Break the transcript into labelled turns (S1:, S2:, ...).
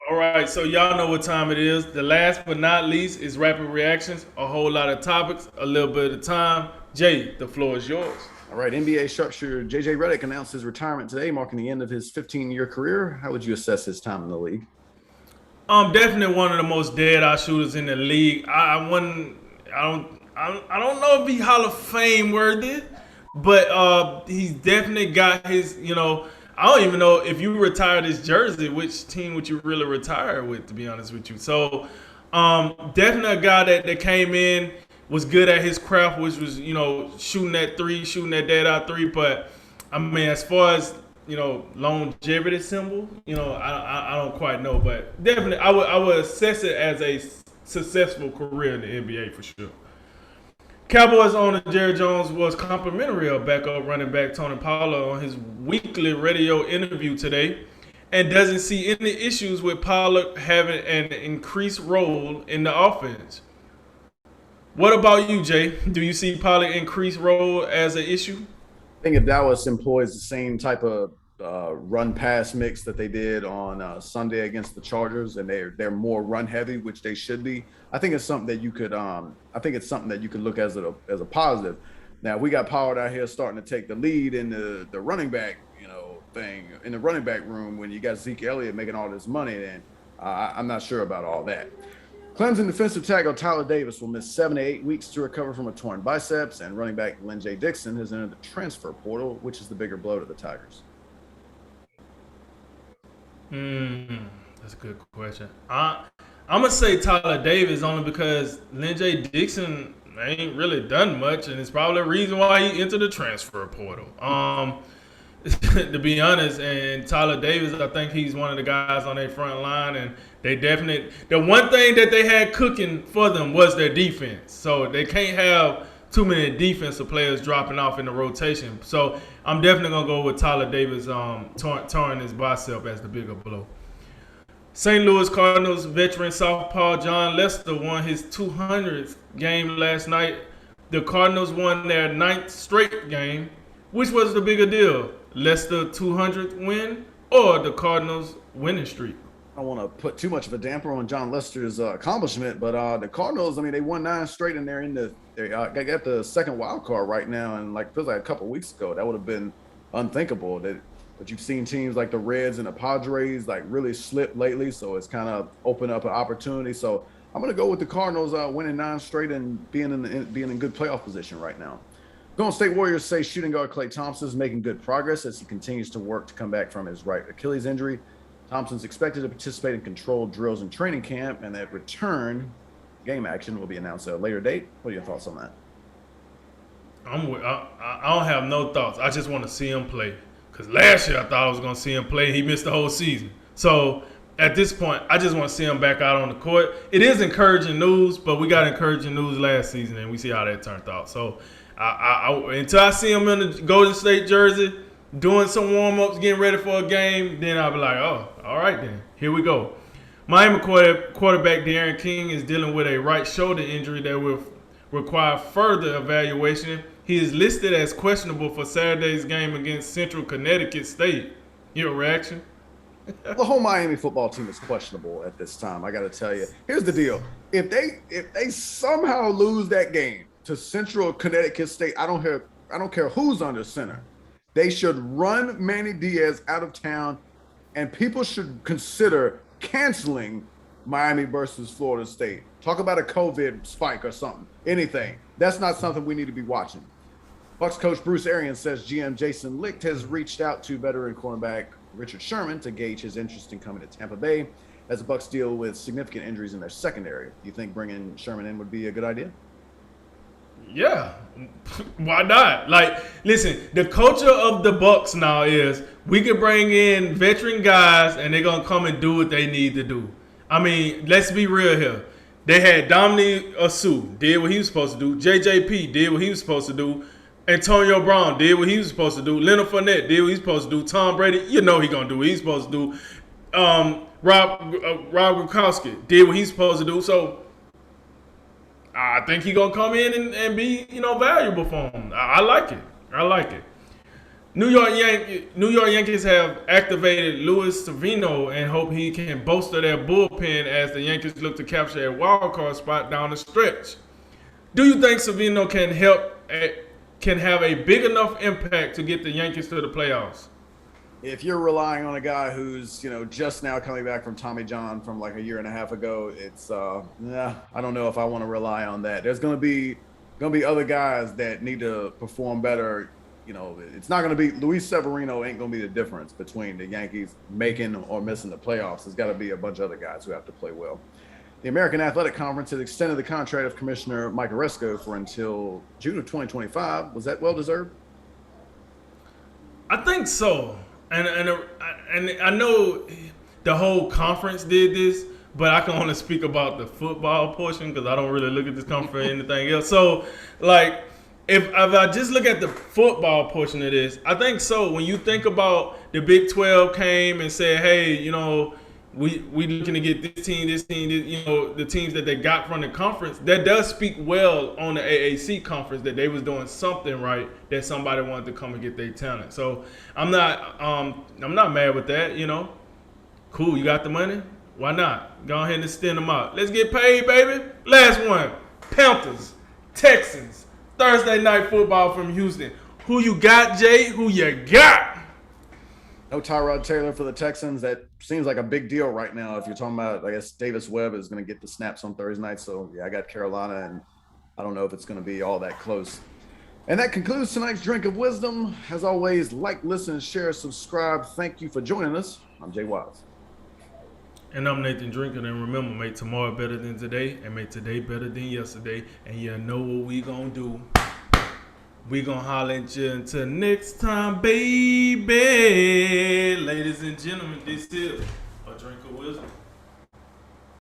S1: All right, so y'all know what time it is. The last but not least is rapid reactions. A whole lot of topics, a little bit of time. Jay, the floor is yours.
S2: All right, NBA structure JJ Redick announced his retirement today, marking the end of his 15-year career. How would you assess his time in the league?
S1: Definitely one of the most dead eye shooters in the league. I wouldn't, I don't know if he Hall of Fame worthy, but he's definitely got his. I don't even know if you retire this jersey, which team would you really retire with? To be honest with you, so definitely a guy that came in was good at his craft, which was shooting that three, shooting that dead eye three. But I mean, as far as longevity symbol. I don't quite know, but definitely I would assess it as a successful career in the NBA for sure. Cowboys owner Jerry Jones was complimentary of backup running back Tony Pollard on his weekly radio interview today, and doesn't see any issues with Pollard having an increased role in the offense. What about you, Jay? Do you see Pollard increased role as an issue?
S2: I think if Dallas employs the same type of run pass mix that they did on Sunday against the Chargers, and they're more run heavy, which they should be. I think it's something that you could look as a positive. Now we got Pollard out here starting to take the lead in the running back thing in the running back room when you got Zeke Elliott making all this money. Then I'm not sure about all that. Clemson defensive tackle Tyler Davis will miss 7 to 8 weeks to recover from a torn biceps, and running back Lynn J. Dixon has entered the transfer portal, which is the bigger blow to the Tigers.
S1: That's a good question. I'm gonna say Tyler Davis only because Lynn J. Dixon ain't really done much, and it's probably the reason why he entered the transfer portal. To be honest, and Tyler Davis, I think he's one of the guys on their front line, and they definitely the one thing that they had cooking for them was their defense. So they can't have too many defensive players dropping off in the rotation. So I'm definitely gonna go with Tyler Davis torn his bicep as the bigger blow. St. Louis Cardinals veteran southpaw John Lester won his 200th game last night. The Cardinals won their ninth straight game. Which was the bigger deal? Lester 200th win or the Cardinals winning streak?
S2: I don't want to put too much of a damper on John Lester's accomplishment, but the Cardinals, I mean, they won 9 straight, and they got the second wild card right now, and feels like a couple of weeks ago that would have been unthinkable. But you've seen teams like the Reds and the Padres really slip lately, so it's kind of opened up an opportunity. So I'm going to go with the Cardinals winning 9 straight and being in good playoff position right now. Golden State Warriors say shooting guard Klay Thompson is making good progress as he continues to work to come back from his right Achilles injury. Thompson's expected to participate in controlled drills in training camp, and that return game action will be announced at a later date. What are your thoughts on that?
S1: I don't have no thoughts. I just want to see him play. Because last year I thought I was going to see him play. He missed the whole season. So at this point, I just want to see him back out on the court. It is encouraging news, but we got encouraging news last season, and we see how that turned out. So until I see him in the Golden State jersey, doing some warm-ups, getting ready for a game, then I'll be like, oh, all right then. Here we go. Miami quarterback De'Aaron King is dealing with a right shoulder injury that will require further evaluation. He is listed as questionable for Saturday's game against Central Connecticut State. Your reaction?
S2: The whole Miami football team is questionable at this time. I got to tell you. Here's the deal: if they somehow lose that game to Central Connecticut State, I don't care who's under center. They should run Manny Diaz out of town, and people should consider canceling Miami versus Florida State. Talk about a COVID spike or something. Anything. That's not something we need to be watching. Bucs coach Bruce Arians says GM Jason Licht has reached out to veteran cornerback Richard Sherman to gauge his interest in coming to Tampa Bay as the Bucs deal with significant injuries in their secondary. Do you think bringing Sherman in would be a good idea?
S1: Yeah, why not? Listen, the culture of the Bucs now is we can bring in veteran guys and they're gonna come and do what they need to do. I mean, let's be real here. They had Dominique Asu, did what he was supposed to do. JJP did what he was supposed to do. Antonio Brown did what he was supposed to do. Leonard Fournette did what he was supposed to do. Tom Brady, he gonna do what he's supposed to do. Rob Gronkowski did what he's supposed to do. So I think he's gonna come in and be valuable for him. I like it. New York Yankees have activated Luis Severino and hope he can bolster their bullpen as the Yankees look to capture a wild card spot down the stretch. Do you think Severino can have a big enough impact to get the Yankees to the playoffs?
S2: If you're relying on a guy who's just now coming back from Tommy John from like a year and a half ago, it's I don't know if I want to rely on that. There's gonna be other guys that need to perform better. It's not gonna be Luis Severino ain't gonna be the difference between the Yankees making or missing the playoffs. There's got to be a bunch of other guys who have to play well. The American Athletic Conference has extended the contract of Commissioner Mike Aresco for until June of 2025. Was that well deserved?
S1: I think so. And I know the whole conference did this, but I can only speak about the football portion because I don't really look at this conference for anything else. So, like, if I just look at the football portion of this, I think so. When you think about the Big 12 came and said, hey, we looking to get this team, the teams that they got from the conference, that does speak well on the AAC conference that they was doing something right, that somebody wanted to come and get their talent. So I'm not mad with that, Cool, you got the money? Why not? Go ahead and extend them out. Let's get paid, baby. Last one. Panthers, Texans, Thursday night football from Houston. Who you got, Jay? Who you got?
S2: No Tyrod Taylor for the Texans. That seems like a big deal right now. If you're talking about, I guess Davis Webb is going to get the snaps on Thursday night. So, yeah, I got Carolina, and I don't know if it's going to be all that close. And that concludes tonight's Drink of Wisdom. As always, like, listen, share, subscribe. Thank you for joining us. I'm Jay Wise.
S1: And I'm Nathan Drinker. And remember, make tomorrow better than today, and make today better than yesterday. And you know what we going to do. We gonna holler at you until next time, baby. Ladies and gentlemen, this is a Drink of Wisdom.